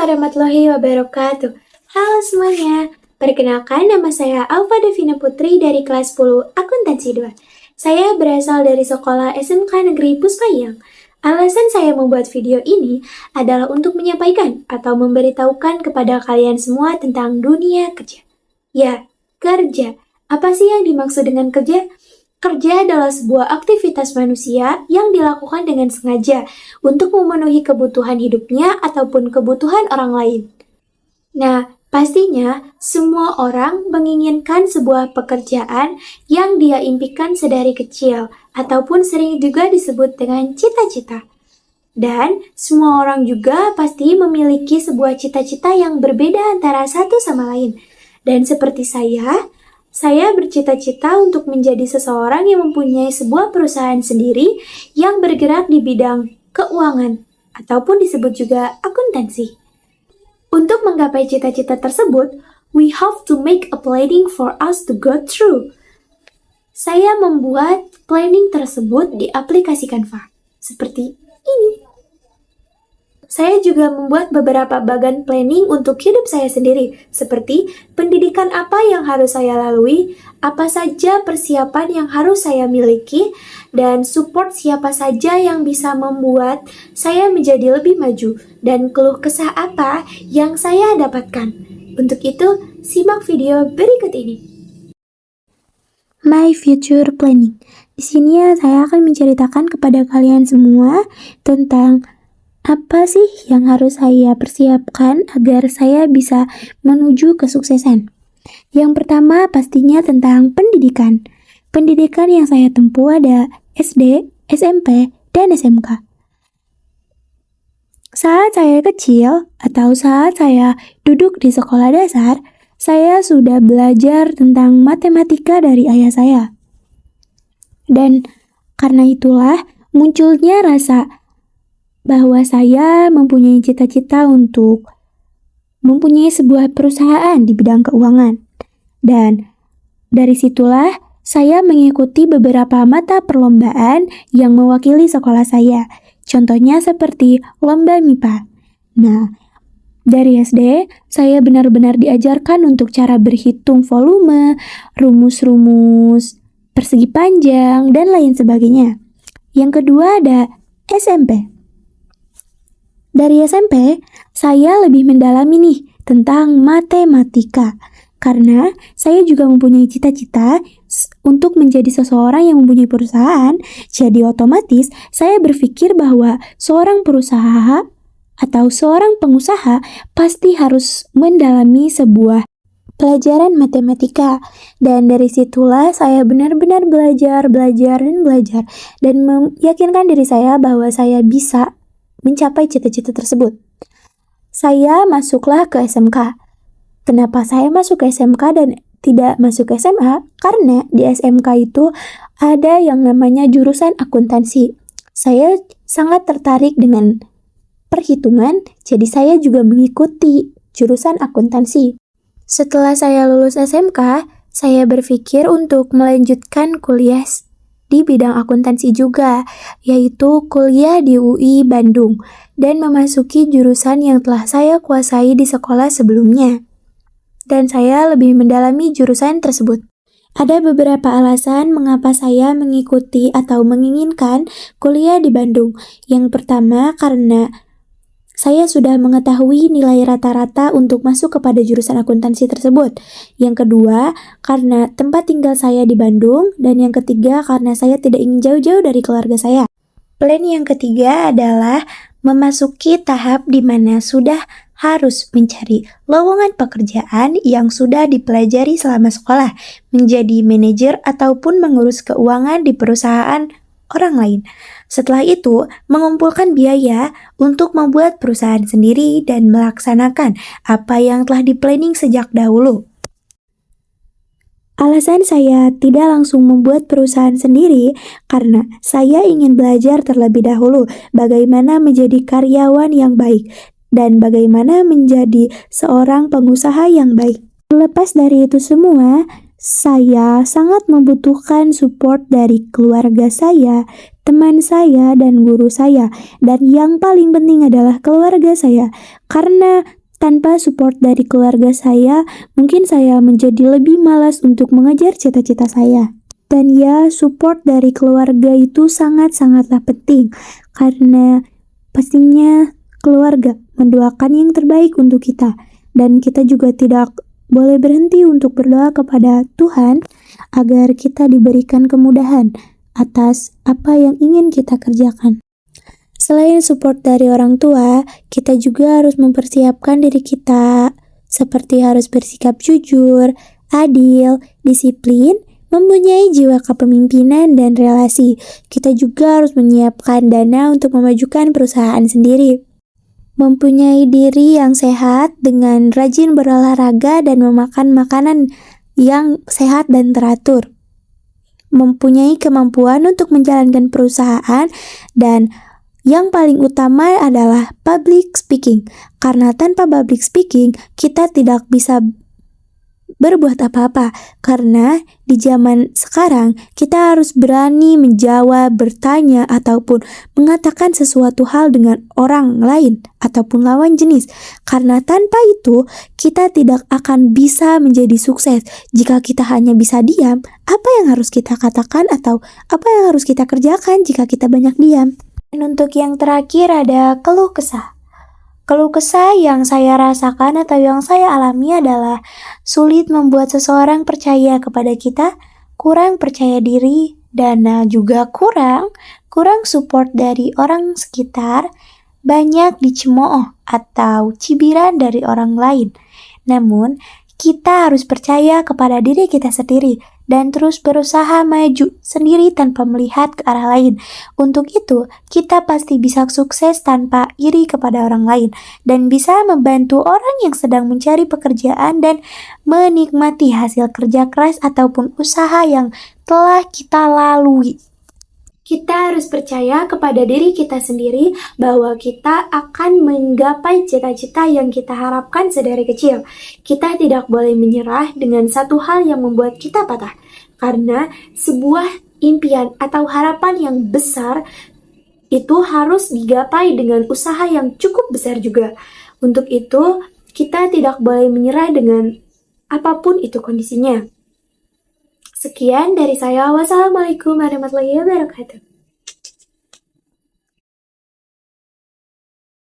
warahmatullahi wabarakatuh. Halo semuanya, perkenalkan nama saya Alfa Devina Putri dari kelas 10 Akuntansi 2. Saya berasal dari sekolah SMK Negeri Puspayang. Alasan saya membuat video ini adalah untuk menyampaikan atau memberitahukan kepada kalian semua tentang dunia kerja. Ya, kerja. Apa sih yang dimaksud dengan kerja? Kerja adalah sebuah aktivitas manusia yang dilakukan dengan sengaja untuk memenuhi kebutuhan hidupnya ataupun kebutuhan orang lain. Nah, pastinya semua orang menginginkan sebuah pekerjaan yang dia impikan sedari kecil ataupun sering juga disebut dengan cita-cita. Dan semua orang juga pasti memiliki sebuah cita-cita yang berbeda antara satu sama lain. Dan seperti saya bercita-cita untuk menjadi seseorang yang mempunyai sebuah perusahaan sendiri yang bergerak di bidang keuangan ataupun disebut juga akuntansi. Untuk menggapai cita-cita tersebut, we have to make a planning for us to go through. Saya membuat planning tersebut di aplikasi Canva, seperti ini. Saya juga membuat beberapa bagan planning untuk hidup saya sendiri, seperti pendidikan apa yang harus saya lalui, apa saja persiapan yang harus saya miliki, dan support siapa saja yang bisa membuat saya menjadi lebih maju, dan keluh kesah apa yang saya dapatkan. Untuk itu, simak video berikut ini. My Future Planning. Di sini saya akan menceritakan kepada kalian semua tentang apa sih yang harus saya persiapkan agar saya bisa menuju kesuksesan? Yang pertama pastinya tentang pendidikan. Pendidikan yang saya tempuh ada SD, SMP, dan SMK. Saat saya kecil atau saat saya duduk di sekolah dasar, saya sudah belajar tentang matematika dari ayah saya. Dan karena itulah munculnya rasa bahwa saya mempunyai cita-cita untuk mempunyai sebuah perusahaan di bidang keuangan. Dan dari situlah saya mengikuti beberapa mata perlombaan yang mewakili sekolah saya. Contohnya seperti lomba MIPA. Nah, dari SD, saya benar-benar diajarkan untuk cara berhitung volume, rumus-rumus, persegi panjang, dan lain sebagainya. Yang kedua ada SMP. Dari SMP, saya lebih mendalami nih tentang matematika. Karena saya juga mempunyai cita-cita untuk menjadi seseorang yang mempunyai perusahaan. Jadi otomatis saya berpikir bahwa seorang perusaha atau seorang pengusaha pasti harus mendalami sebuah pelajaran matematika. Dan dari situlah saya benar-benar belajar dan meyakinkan diri saya bahwa saya bisa mencapai cita-cita tersebut. Saya masuklah ke SMK. Kenapa saya masuk ke SMK dan tidak masuk ke SMA? Karena di SMK itu ada yang namanya jurusan akuntansi. Saya sangat tertarik dengan perhitungan, jadi saya juga mengikuti jurusan akuntansi. Setelah saya lulus SMK, saya berpikir untuk melanjutkan kuliah di bidang akuntansi juga, yaitu kuliah di UI Bandung dan memasuki jurusan yang telah saya kuasai di sekolah sebelumnya. Dan saya lebih mendalami jurusan tersebut. Ada beberapa alasan mengapa saya mengikuti atau menginginkan kuliah di Bandung. Yang pertama karena saya sudah mengetahui nilai rata-rata untuk masuk kepada jurusan akuntansi tersebut. Yang kedua, karena tempat tinggal saya di Bandung. Dan yang ketiga, karena saya tidak ingin jauh-jauh dari keluarga saya. Plan yang ketiga adalah memasuki tahap di mana sudah harus mencari lowongan pekerjaan yang sudah dipelajari selama sekolah, menjadi manajer ataupun mengurus keuangan di perusahaan orang lain. Setelah itu, mengumpulkan biaya untuk membuat perusahaan sendiri dan melaksanakan apa yang telah di-planning sejak dahulu. Alasan saya tidak langsung membuat perusahaan sendiri karena saya ingin belajar terlebih dahulu bagaimana menjadi karyawan yang baik dan bagaimana menjadi seorang pengusaha yang baik. Lepas dari itu semua, saya sangat membutuhkan support dari keluarga saya, teman saya, dan guru saya. Dan yang paling penting adalah keluarga saya. Karena tanpa support dari keluarga saya, mungkin saya menjadi lebih malas untuk mengejar cita-cita saya. Dan ya, support dari keluarga itu sangat-sangatlah penting. Karena pastinya keluarga mendoakan yang terbaik untuk kita. Dan kita juga tidak boleh berhenti untuk berdoa kepada Tuhan agar kita diberikan kemudahan atas apa yang ingin kita kerjakan. Selain support dari orang tua, kita juga harus mempersiapkan diri kita, seperti harus bersikap jujur, adil, disiplin, mempunyai jiwa kepemimpinan dan relasi. Kita juga harus menyiapkan dana untuk memajukan perusahaan sendiri. Mempunyai diri yang sehat dengan rajin berolahraga dan memakan makanan yang sehat dan teratur. Mempunyai kemampuan untuk menjalankan perusahaan, dan yang paling utama adalah public speaking. Karena tanpa public speaking, kita tidak bisa berbuat apa-apa. Karena di zaman sekarang, kita harus berani menjawab, bertanya, ataupun mengatakan sesuatu hal dengan orang lain ataupun lawan jenis. Karena tanpa itu, kita tidak akan bisa menjadi sukses. Jika kita hanya bisa diam, apa yang harus kita katakan atau apa yang harus kita kerjakan jika kita banyak diam? Dan untuk yang terakhir ada keluh kesah. Keluh kesah yang saya rasakan atau yang saya alami adalah sulit membuat seseorang percaya kepada kita, kurang percaya diri, dan juga kurang support dari orang sekitar, banyak dicemooh atau cibiran dari orang lain. Namun, kita harus percaya kepada diri kita sendiri dan terus berusaha maju sendiri tanpa melihat ke arah lain. Untuk itu, kita pasti bisa sukses tanpa iri kepada orang lain dan bisa membantu orang yang sedang mencari pekerjaan dan menikmati hasil kerja keras ataupun usaha yang telah kita lalui. Kita harus percaya kepada diri kita sendiri bahwa kita akan menggapai cita-cita yang kita harapkan sedari kecil. Kita tidak boleh menyerah dengan satu hal yang membuat kita patah. Karena sebuah impian atau harapan yang besar itu harus digapai dengan usaha yang cukup besar juga. Untuk itu, kita tidak boleh menyerah dengan apapun itu kondisinya. Sekian dari saya. Wassalamualaikum warahmatullahi wabarakatuh.